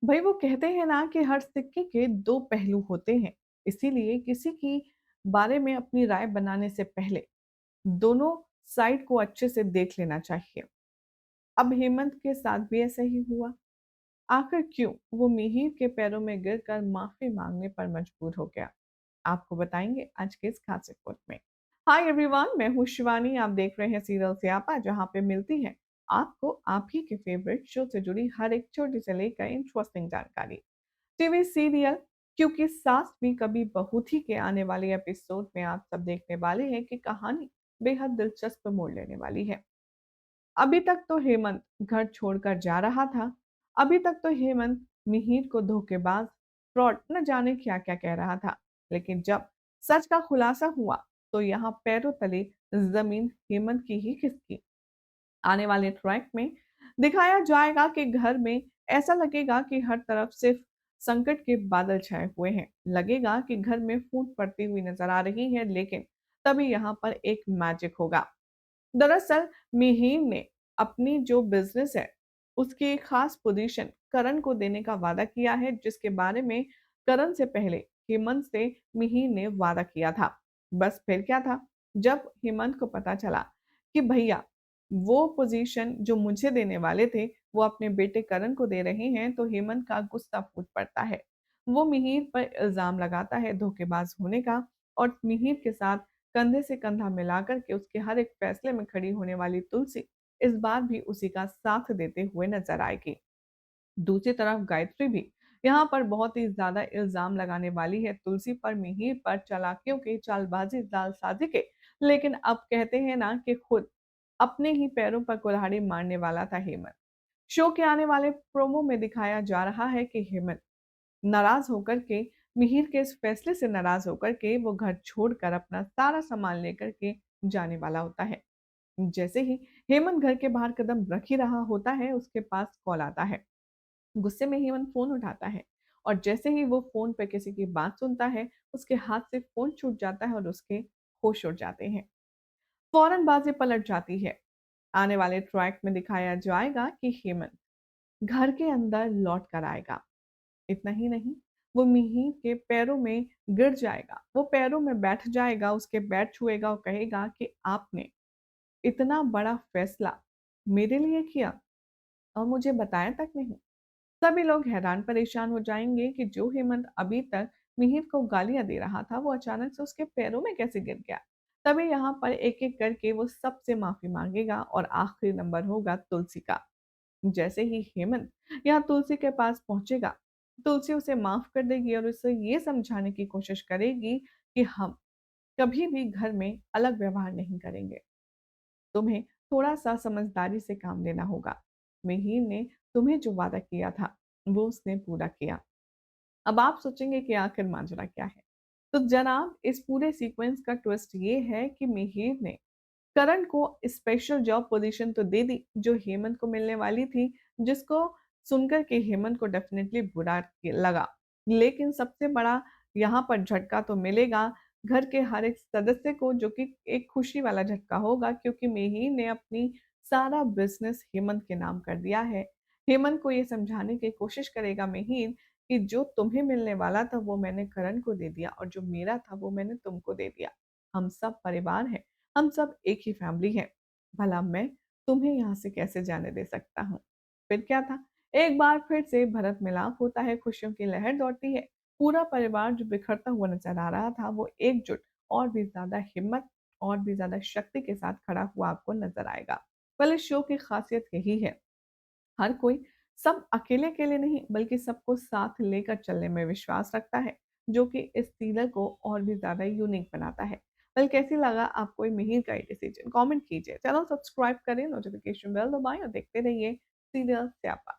भाई वो कहते हैं ना कि हर सिक्के के दो पहलू होते हैं। इसीलिए किसी की बारे में अपनी राय बनाने से पहले दोनों साइड को अच्छे से देख लेना चाहिए। अब हेमंत के साथ भी ऐसा ही हुआ। आखिर क्यों वो मिहिर के पैरों में गिरकर माफी मांगने पर मजबूर हो गया, आपको बताएंगे आज के इस खास रिपोर्ट में। हाय एवरीवन, मैं हूँ शिवानी। आप देख रहे हैं सीरियल स्यापा, जहाँ पे मिलती है आपको आप ही के फेवरेट शो से जुड़ी हर एक छोटी से लेकर इंटरेस्टिंग जानकारी। टीवी सीरियल क्योंकि सास भी कभी बहू थी के आने वाले एपिसोड में आप सब देखने वाले हैं कि कहानी बेहद दिलचस्प मोड़ लेने वाली है। अभी तक तो हेमंत घर छोड़कर जा रहा था। अभी तक तो हेमंत मिहिर को धोखेबाज, फ्रॉड न जाने क्या क्या कह रहा था। लेकिन जब सच का खुलासा हुआ तो यहाँ पैरों तले जमीन हेमंत की ही खिसकी। आने वाले ट्रैक में दिखाया जाएगा कि घर में ऐसा लगेगा कि हर तरफ सिर्फ संकट के बादल छाए हुए हैं। लगेगा कि घर में फूट पड़ती हुई नजर आ रही है, लेकिन तभी यहाँ पर एक मैजिक होगा। दरअसल मिहिर ने अपनी जो बिजनेस है उसकी एक खास पोजीशन करण को देने का वादा किया है, जिसके बारे में करण से पहले हेमंत से मिहिर ने वादा किया था। बस फिर क्या था, जब हेमंत को पता चला कि भैया वो पोजीशन जो मुझे देने वाले थे वो अपने बेटे करण को दे रहे हैं, तो हेमंत का गुस्सा फूट पड़ता है। वो मिहिर पर इल्जाम लगाता है धोखेबाज होने का, और मिहिर के साथ कंधे से कंधा मिलाकर के उसके हर एक फैसले में खड़ी होने वाली तुलसी इस बार भी उसी का साथ देते हुए नजर आएगी। दूसरी तरफ गायत्री भी यहाँ पर बहुत ही ज्यादा इल्जाम लगाने वाली है तुलसी पर, मिहिर पर चालाकियों के, चालबाजी, जालसाजी के। लेकिन अब कहते हैं ना कि खुद अपने ही पैरों पर कुल्हाड़ी मारने वाला था हेमंत। शो के आने वाले प्रोमो में दिखाया जा रहा है कि हेमंत नाराज होकर के, मिहिर के इस फैसले से नाराज होकर के वो घर छोड़कर अपना सारा सामान लेकर के जाने वाला होता है। जैसे ही हेमंत घर के बाहर कदम रख ही रहा होता है, उसके पास कॉल आता है। गुस्से में हेमंत फोन उठाता है, और जैसे ही वो फोन पे किसी की बात सुनता है, उसके हाथ से फोन छूट जाता है और उसके होश उड़ जाते हैं। फौरन बाजी पलट जाती है। आने वाले ट्रैक में दिखाया जाएगा कि हेमंत घर के अंदर लौट कर आएगा। इतना ही नहीं, वो मिहिर के पैरों में गिर जाएगा, वो पैरों में बैठ जाएगा, उसके पैर छुएगा और कहेगा कि आपने इतना बड़ा फैसला मेरे लिए किया और मुझे बताया तक नहीं। सभी लोग हैरान परेशान हो जाएंगे कि जो हेमंत अभी तक मिहिर को गालियां दे रहा था वो अचानक से उसके पैरों में कैसे गिर गया। तभी यहाँ पर एक एक करके वो सबसे माफी मांगेगा और आखिरी नंबर होगा तुलसी का। जैसे ही हेमंत यहाँ तुलसी के पास पहुंचेगा, तुलसी उसे माफ कर देगी और उसे ये समझाने की कोशिश करेगी कि हम कभी भी घर में अलग व्यवहार नहीं करेंगे। तुम्हें थोड़ा सा समझदारी से काम लेना होगा। मिहिर ने तुम्हें जो वादा किया था वो उसने पूरा किया। अब आप सोचेंगे कि आखिर माजरा क्या है। तो जनाब, इस पूरे सीक्वेंस का ट्विस्ट ये है कि मिहिर ने करण को स्पेशल जॉब पोजीशन तो दे दी जो हेमंत को मिलने वाली थी, जिसको सुनकर के हेमंत को डेफिनेटली बुरा लगा। लेकिन सबसे बड़ा यहाँ पर झटका तो मिलेगा घर के हर एक सदस्य को, जो कि एक खुशी वाला झटका होगा, क्योंकि मिहिर ने अपनी सारा बिजनेस हेमंत के नाम कर दिया है। हेमंत को ये समझाने की कोशिश करेगा मिहिर कि जो तुम्हें मिलने वाला था वो मैंने करण को दे दिया, और जो मेरा था वो मैंने तुमको दे दिया। हम सब परिवार हैं, हम सब एक ही फैमिली है। भला मैं तुम्हें यहाँ से कैसे जाने दे सकता हूँ। फिर क्या था, एक बार फिर से भरत मिलाप होता है, खुशियों की लहर दौड़ती है। पूरा परिवार जो बिखरता हुआ नजर आ रहा था वो एकजुट और भी ज्यादा हिम्मत और भी ज्यादा शक्ति के साथ खड़ा हुआ आपको नजर आएगा। पहले शो की खासियत यही है, हर कोई सब अकेले अकेले नहीं बल्कि सबको साथ लेकर चलने में विश्वास रखता है, जो कि इस सीरियल को और भी ज्यादा यूनिक बनाता है। कल कैसी लगा आपको ये मिहिर का ये डिसीजन, कमेंट कीजिए। चैनल सब्सक्राइब करें, नोटिफिकेशन बेल दबाएं और देखते रहिए सीरियल स्यापा।